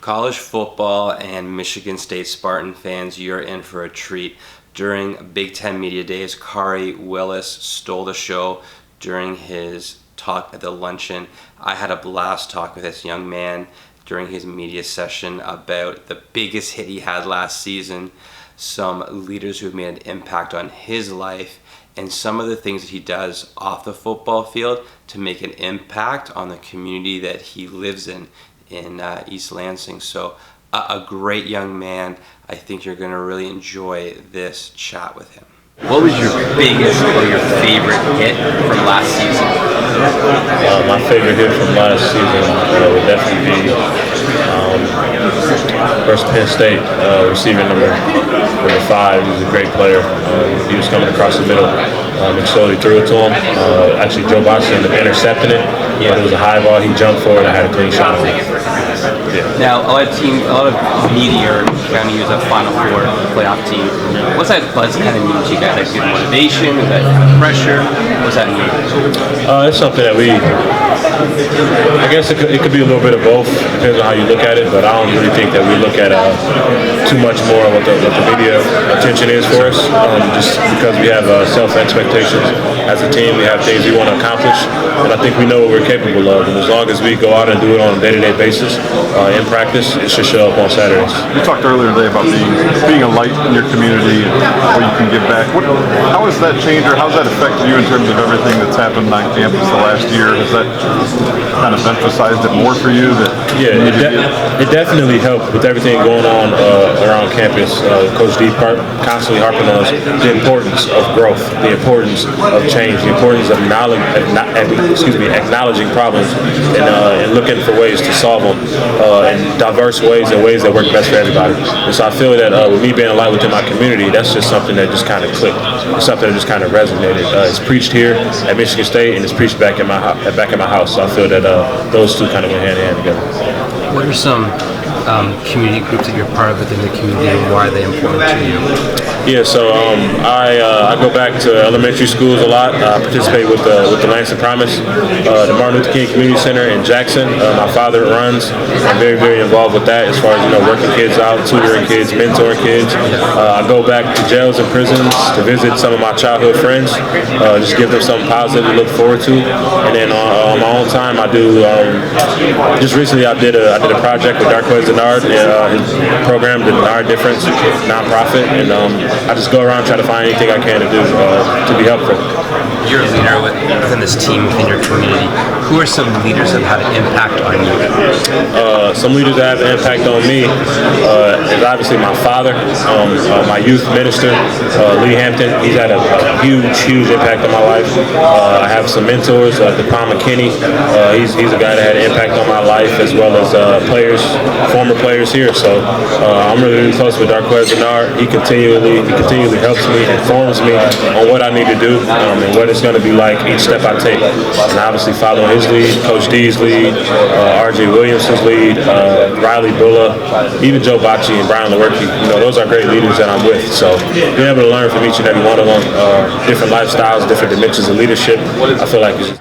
College football and Michigan State Spartan fans, you're in for a treat. During Big Ten Media Days, Khari Willis stole the show during his talk at the luncheon. I had a blast talking with this young man during his media session about the biggest hit he had last season, some leaders who have made an impact on his life, and some of the things that he does off the football field to make an impact on the community that he lives in East Lansing. So a great young man. I think you're going to really enjoy this chat with him. What was your biggest or your favorite hit from last season? My favorite hit from last season would definitely be versus Penn State, receiver number 5. He was a great player. He was coming across the middle and slowly threw it to him. Actually, Joe Boston ended up intercepting it. But it was a high ball. He jumped for it. I had a clean shot on it. Yeah. Now, a lot of media are counting you as a Final Four playoff team. What's that buzz kind of mean to you guys? Like good motivation? Is that kind of pressure? What's that mean? It's something that I guess it could be a little bit of both. Depends on how you look at it. But I don't really think that we look at too much more what the media attention is for us. Just because we have self-expectations as a team, we have things we want to accomplish, and I think we know what we're capable of. And as long as we go out and do it on a day-to-day basis in practice, it should show up on Saturdays. You talked earlier today about being a light in your community where you can give back. How has that changed, or how has that affected you in terms of everything that's happened on campus the last year? Has that kind of emphasized it more for you? It definitely helped with everything going on around campus. Coach D constantly harping on us the importance of growth, the importance of change, the importance of acknowledging problems and looking for ways to solve them in diverse ways and ways that work best for everybody. And so I feel that with me being a light within my community, that's just something that just kind of clicked. It's something that just kind of resonated. It's preached here at Michigan State, and it's preached back in my house. So I feel that those two kind of went hand in hand together. What are some community groups that you're part of within the community, and why are they important to you? Yeah, so I go back to elementary schools a lot. I participate with the Lansing Promise, the Martin Luther King Community Center in Jackson. My father runs. I'm very, very involved with that as far as working kids out, tutoring kids, mentoring kids. I go back to jails and prisons to visit some of my childhood friends, just give them something positive to look forward to. And then on my own time, I do. Just recently, I did a project with Darquez Denard, his program, the Denard Difference nonprofit, and I just go around try to find anything I can to do to be helpful. You're a leader within this team, within your community. Who are some leaders that have had an impact on you? Some leaders that have an impact on me is obviously my father, my youth minister, Lee Hampton. He's had a huge impact on my life. I have some mentors, DePon McKinney. He's a guy that had an impact on my life, as well as former players here. So I'm really close with Darquez Denard. He continually helps me, informs me on what I need to do and what it's going to be like each step I take. And obviously following his lead, Coach D's lead, R.J. Williamson's lead, Riley Bulla, even Joe Bocci and Brian Lewerke. Those are great leaders that I'm with. So being able to learn from each and every one of them, different lifestyles, different dimensions of leadership, I feel like it's